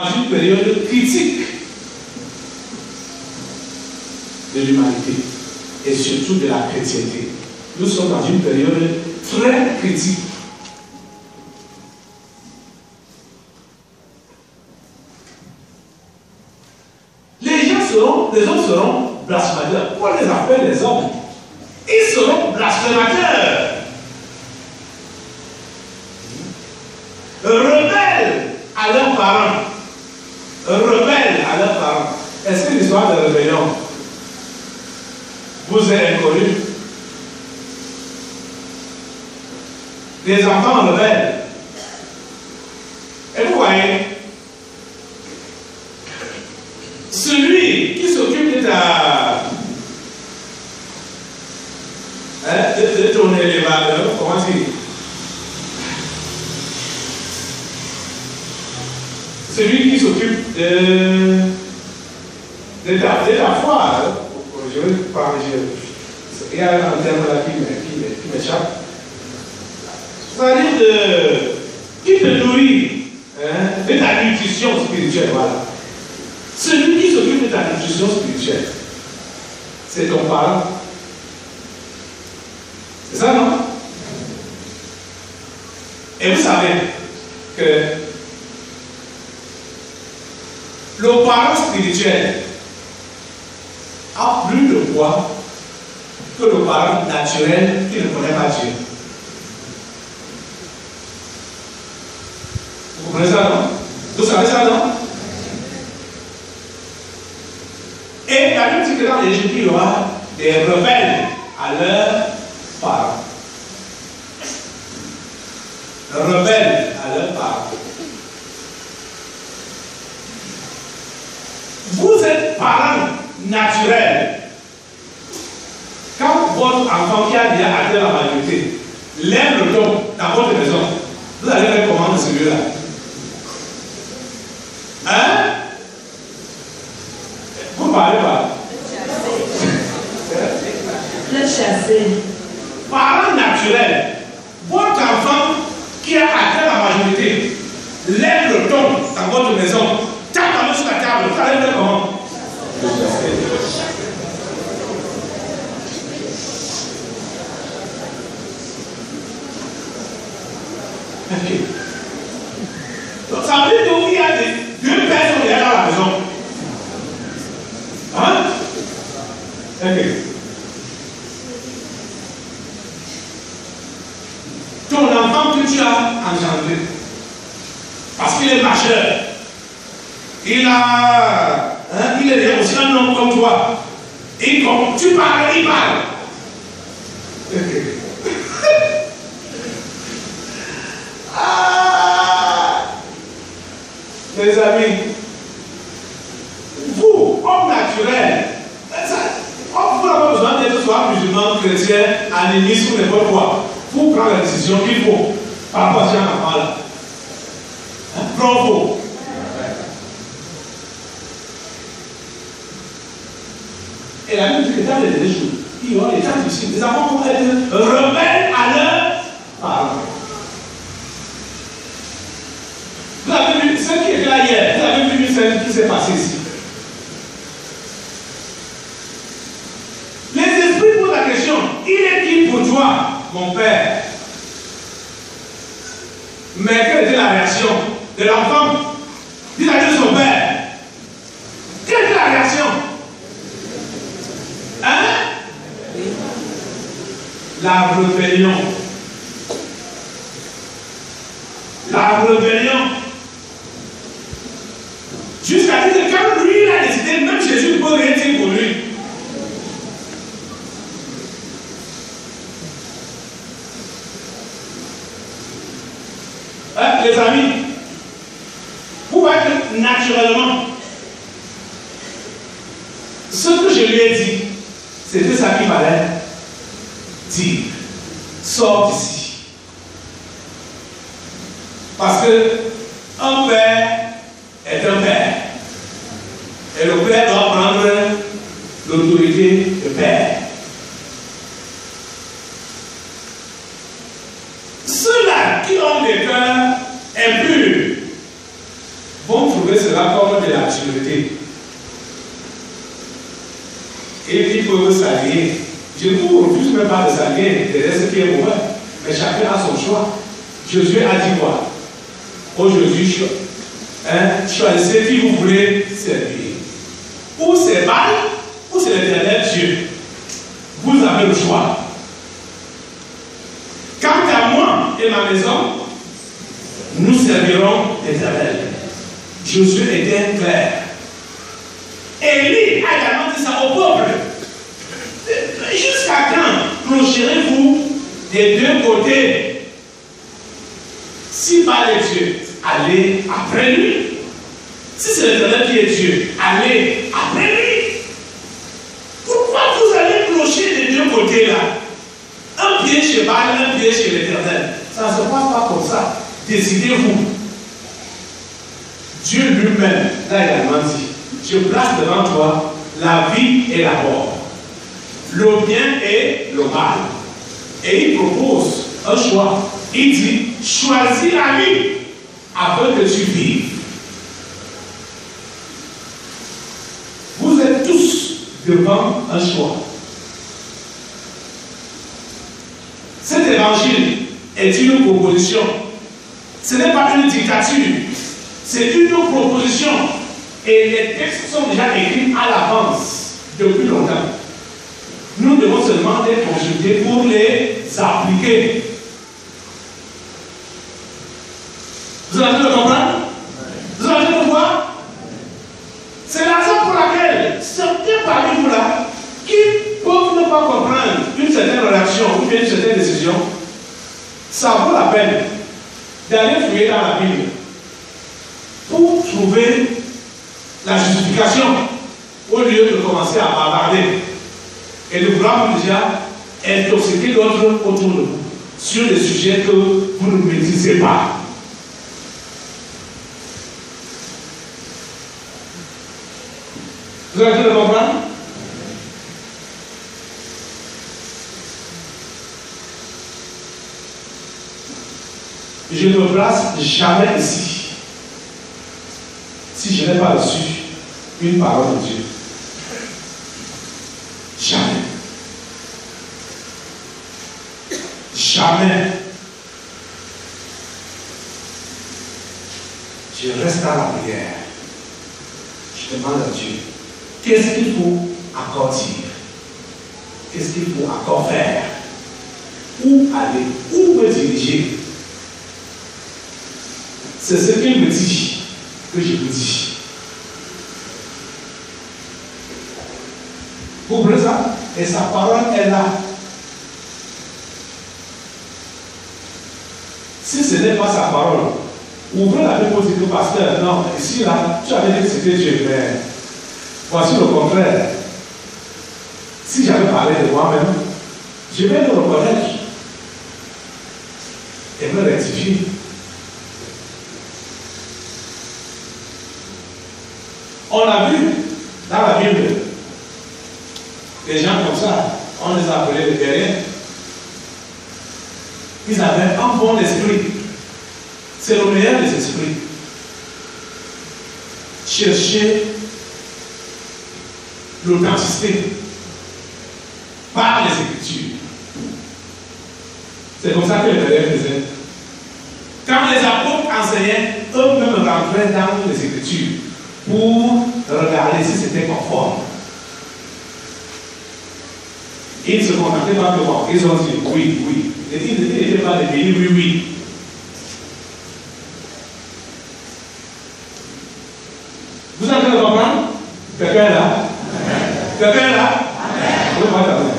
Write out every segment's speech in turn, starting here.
Dans une période critique de l'humanité et surtout de la chrétienté. Nous sommes dans une période très critique. Les hommes seront blasphémateurs. Pourquoi les appelle les hommes? Ils seront blasphémateurs. Rebelles à leurs parents. Rebelles à leurs parents. Est-ce que l'histoire de rébellion vous est inconnue? Des enfants rebelles. Et vous voyez, celui qui s'occupe de ton élévateur, comment dire? Celui qui s'occupe de ta foi, je vais parler, il y a un terme là qui m'échappe. C'est-à-dire qui te nourrit de ta nutrition spirituelle, voilà. Celui qui s'occupe de ta nutrition spirituelle, c'est ton parent. C'est ça, non? Et vous savez que le parent spirituel a plus de poids que le parent naturel qui ne connaît pas Dieu. Vous comprenez ça, non? Vous savez ça, non? Et la Bible dit que dans l'Égypte, il y aura des rebelles à leurs parents. Rebelles à leurs parents. Vous êtes parents naturels. Quand votre enfant qui a déjà atteint la majorité lève le don dans votre maison, vous allez faire comment de celui-là? Hein? Vous ne parlez pas? Le chasser. Parents naturels, votre enfant qui a atteint la majorité lève le don dans votre maison, tape la main sur la table, vous allez faire comment? Le chasser. Ok. Donc ça veut dire qu'il y a deux personnes déjà dans la maison. Hein? Ok. Ton enfant que tu as engendré, parce qu'il est majeur, il est aussi un homme comme toi. Et comme tu parles, il parle. Ok. Les amis, vous, homme naturel, vous n'avez pas besoin d'être soit musulman, chrétien, animiste ou n'importe quoi. Vous prenez la décision qu'il faut par rapport à ce enfant-là. Bravo. Et la Bible dit que dans les derniers jours, il y aura des temps difficiles. Les enfants vont être rebelles à leurs parents. Vous avez vu ce qui était là hier, vous avez vu ce qui s'est passé ici. Les esprits posent la question, il est qui pour toi, mon père? Mais quelle était la réaction de l'enfant? Il a dit son père. Quelle était la réaction? Hein? La rébellion. La rébellion. Jusqu'à dire que quand lui il a décidé, même Jésus ne peut rien dire pour lui. Les amis, vous voyez que naturellement, ce que je lui ai dit, c'était ça qu'il fallait dire. Sors d'ici. Parce que un père est un père. Et le père doit prendre l'autorité de père. Ceux-là qui ont des cœurs impurs vont trouver trouver cela comme de la maturité. Et puis, pour s'allier. Je ne vous refuse même pas de s'allier derrière ce qui est mauvais. Mais chacun a son choix. Josué a dit quoi? Aujourd'hui, choisissez qui vous voulez servir. Ou c'est Baal, ou c'est l'Éternel Dieu. Vous avez le choix. Quant à moi et ma maison, nous servirons l'Éternel. Josué était clair. Élie a également dit ça au peuple. Jusqu'à quand clocherez-vous des deux côtés? Si Baal est Dieu, allez après lui. Si c'est l'Éternel qui est Dieu, allez après lui. Pourquoi vous allez clocher des deux côtés là? Un pied chez Baal, un pied chez l'Éternel. Ça ne se passe pas comme ça. Décidez-vous. Dieu lui-même l'a également dit. Je place devant toi la vie et la mort, le bien et le mal. Et il propose un choix. Il dit, choisis la vie afin que tu vives. Vous êtes tous devant un choix. Cet évangile est une proposition. Ce n'est pas une dictature. C'est une proposition. Et les textes sont déjà écrits à l'avance depuis longtemps. Nous devons seulement les consulter pour les appliquer. Vous avez le comprendre? Vous avez le voir? C'est la raison pour laquelle certains parmi vous là qui peuvent ne pas comprendre une certaine réaction ou bien une certaine décision, ça vaut la peine d'aller fouiller dans la Bible pour trouver la justification au lieu de commencer à bavarder et de vouloir déjà intoxiquer l'autre autour de vous sur des sujets que vous ne maîtrisez pas. Vous avez le comprendre? Je ne me place jamais ici si je n'ai pas reçu une parole de Dieu. Jamais. Jamais. Je reste à la prière. Je demande à Dieu, qu'est-ce qu'il faut encore dire? Qu'est-ce qu'il faut encore faire? Où aller? Où me diriger? C'est ce qu'il me dit que je vous dis. Vous comprenez ça? Et sa parole est là. Si ce n'est pas sa parole, ouvrez la Bible pour dire que pasteur, non, ici là, tu avais dit que c'était Dieu, mais voici le contraire. Si j'avais parlé de moi-même, je vais le reconnaître et me rectifier. On a vu dans la Bible des gens comme ça, on les appelait les guerriers. Ils avaient un bon esprit. C'est le meilleur des esprits. Chercher l'authenticité par les Écritures. C'est comme ça que les guerriers faisaient. Quand les apôtres enseignaient, eux-mêmes rentraient dans les Écritures pour regarder si c'était conforme. Ils ne se contentaient pas de voir. Ils ont dit oui, oui. Ils n'étaient pas de dire oui, oui. Vous avez le comprendre? Quelqu'un est là? Quelqu'un est là? Oui, moi, ta main.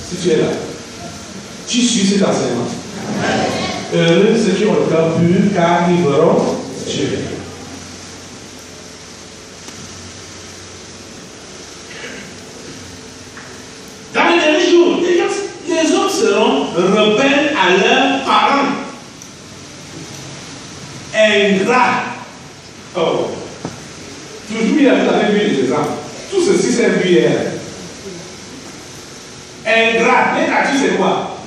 Si tu es là, tu suis cet enseignement. Heureux ceux qui ont le cœur pur, car ils verront Dieu. Dans les derniers jours, les hommes seront rebelles à leurs parents. Ingrats. Oh. Toujours hier, vous avez vu les exemples. Tout ceci s'est vu hier. Ingrat. Négatif, c'est quoi?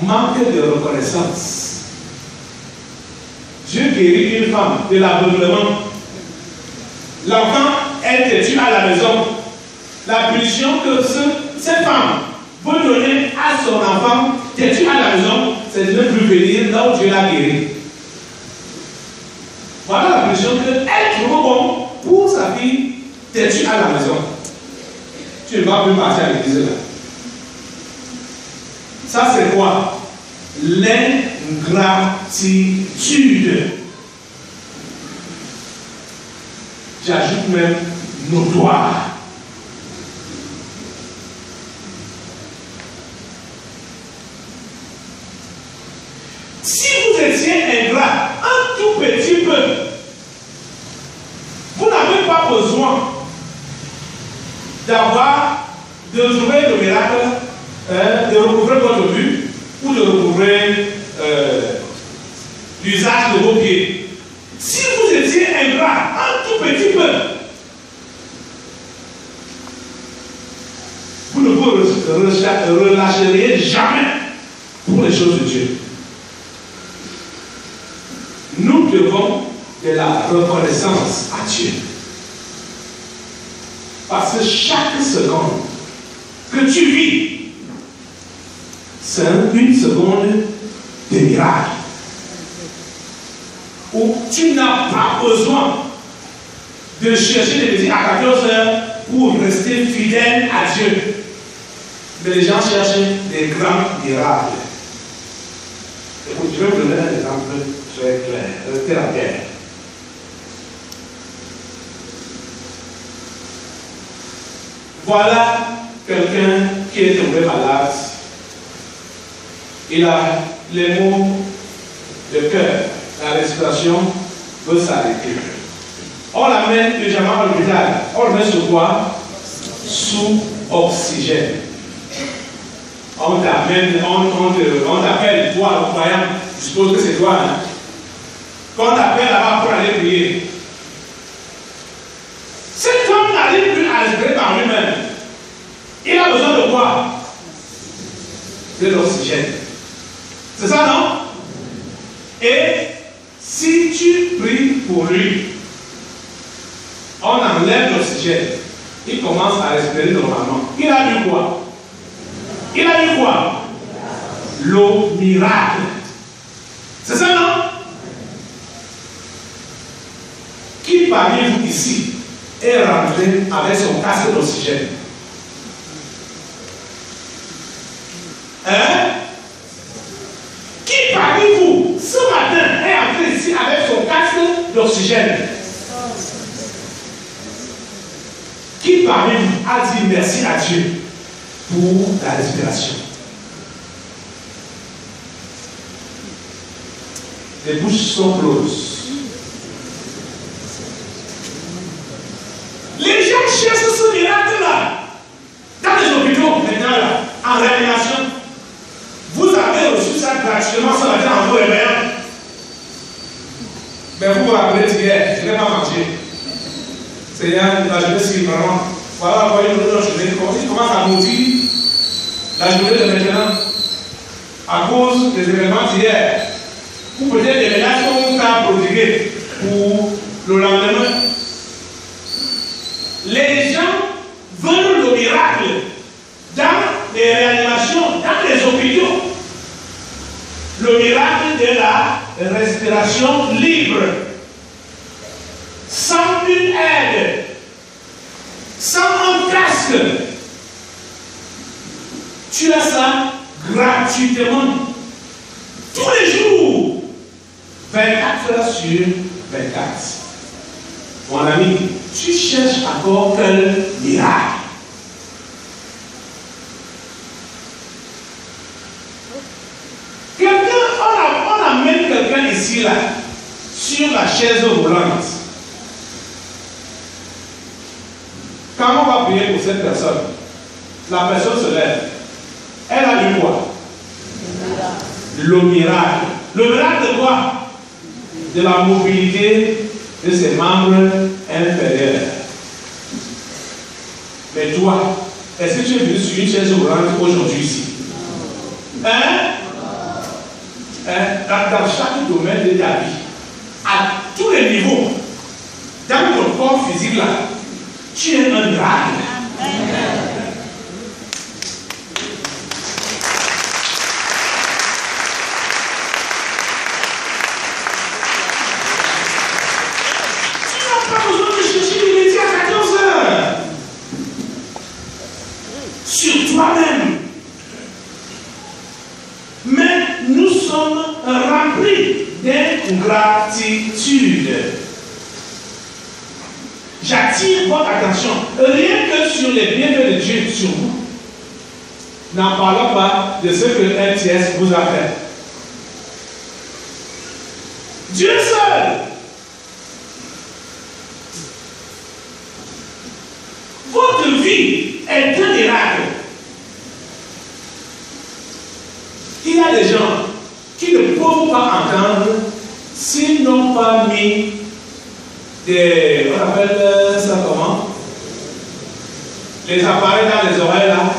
Manque de reconnaissance. Dieu guérit une femme de l'aveuglement. L'enfant est têtu à la maison. La punition que cette femme veut donner à son enfant têtu à la maison, c'est de ne plus venir là où Dieu l'a guéri. Voilà la punition qu'elle trouve bon pour sa fille têtue à la maison. Tu ne vas plus partir à l'église là. Ça c'est quoi? L'ingratitude. J'ajoute même notoire. Si vous étiez ingrat un tout petit peu, vous n'avez pas besoin de trouver le miracle, de recouvrer votre vue ou de recouvrer l'usage de vos pieds. Si vous étiez ingrat un tout petit peu, vous ne vous relâcheriez jamais pour les choses de Dieu. Nous devons de la reconnaissance à Dieu. Parce que chaque seconde que tu vis, c'est une seconde de miracle. Où tu n'as pas besoin de chercher des métiers à 14 heures pour rester fidèle à Dieu. Mais les gens cherchent des grands miracles. Écoute, je vais vous donner un exemple très clair. Restez la guerre. Voilà quelqu'un qui est tombé malade. Il a les maux de cœur. La respiration veut s'arrêter. On l'amène légèrement à l'hôpital. On le met sur quoi? Sous oxygène. On t'appelle, toi, le croyant, je suppose que c'est toi. Hein? Quand on t'appelle là-bas pour aller prier, cet homme n'arrive plus à respirer par lui-même. Il a besoin de quoi? De l'oxygène. C'est ça, non? Et si tu pries pour lui, on enlève l'oxygène. Il commence à respirer normalement. Il a eu quoi? Il a eu quoi? L'eau miracle. C'est ça, non? Qui parmi vous ici est rentré avec son casque d'oxygène? Hein? Qui parmi vous, ce matin, est entré ici avec son casque d'oxygène? Qui parmi vous a dit merci à Dieu pour la respiration? Les bouches sont closes. Les gens cherchent ce miracle-là dans les hôpitaux maintenant, là, en réanimation. Vous avez reçu ça gratuitement ce matin en vous réveillant. Mais vous vous rappelez d'hier, je n'ai pas mangé. Seigneur, la journée c'est vraiment. Voilà, voyez une autre journée. Il commence à maudire la journée de maintenant à cause des événements d'hier. Ou peut-être des ménages qu'on t'a prodigués pour le lendemain. Les gens veulent le miracle dans les réanimations, dans les hôpitaux. Le miracle de la respiration libre, sans une aide, sans un casque. Tu as ça gratuitement, tous les jours, 24 heures sur 24. Mon ami, tu cherches encore quel miracle? On amène quelqu'un ici, là, sur la chaise roulante. Quand on va prier pour cette personne, la personne se lève. Elle a eu quoi? Le miracle. Le miracle de quoi? De la mobilité de ses membres inférieurs. Mais toi, est-ce que tu es venu sur une chaise roulante aujourd'hui ici? Hein? Dans chaque domaine de ta vie, à tous les niveaux, dans ton corps physique là, tu es un miracle. Tu n'as pas besoin de chercher le métier à 14 heures. Sur toi-même. Mais nous sommes remplis d'ingratitude. J'attire votre attention, rien que sur les bienfaits de Dieu sur vous. N'en parlons pas de ce que MTS vous a fait. Dieu seul. Votre vie est un miracle. Il y a des gens qui ne peuvent pas entendre s'ils n'ont pas mis des, on appelle ça comment? Les appareils dans les oreilles là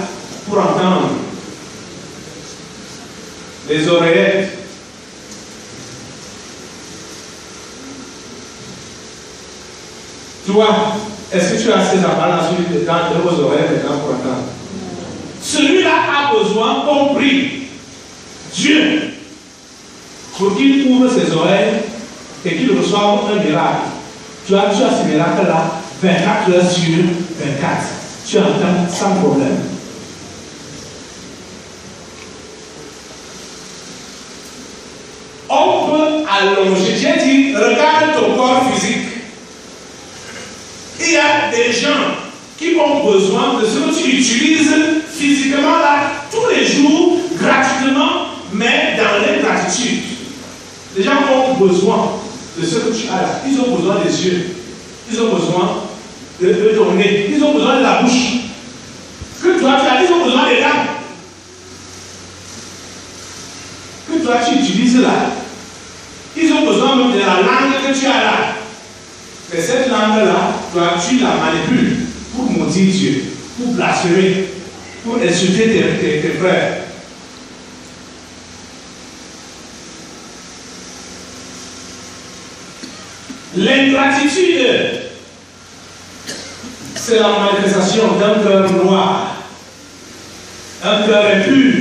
pour entendre. Les oreillettes. Tu vois, est-ce que tu as ces appareils dans vos oreilles maintenant pour entendre? Celui-là a besoin qu'on prie Dieu pour qu'il ouvre ses oreilles et qu'il reçoive un miracle. Tu as ce miracle-là 24 heures sur 24. Tu entends sans problème. On peut allonger. J'ai dit, regarde ton corps physique. Il y a des gens qui ont besoin de ce que tu utilises physiquement là, tous les jours, gratuitement, mais dans l'ingratitude. Les gens ont besoin de ce que tu as là. Ils ont besoin des yeux. Ils ont besoin de ton nez. Ils ont besoin de la bouche. Que toi tu as, ils ont besoin des dents. Que toi tu utilises là. Ils ont besoin même de la langue que tu as là. Mais cette langue-là, toi tu la manipules pour maudire Dieu, pour blasphémer, pour insulter tes frères. L'ingratitude, c'est la manifestation d'un cœur noir, un cœur impur.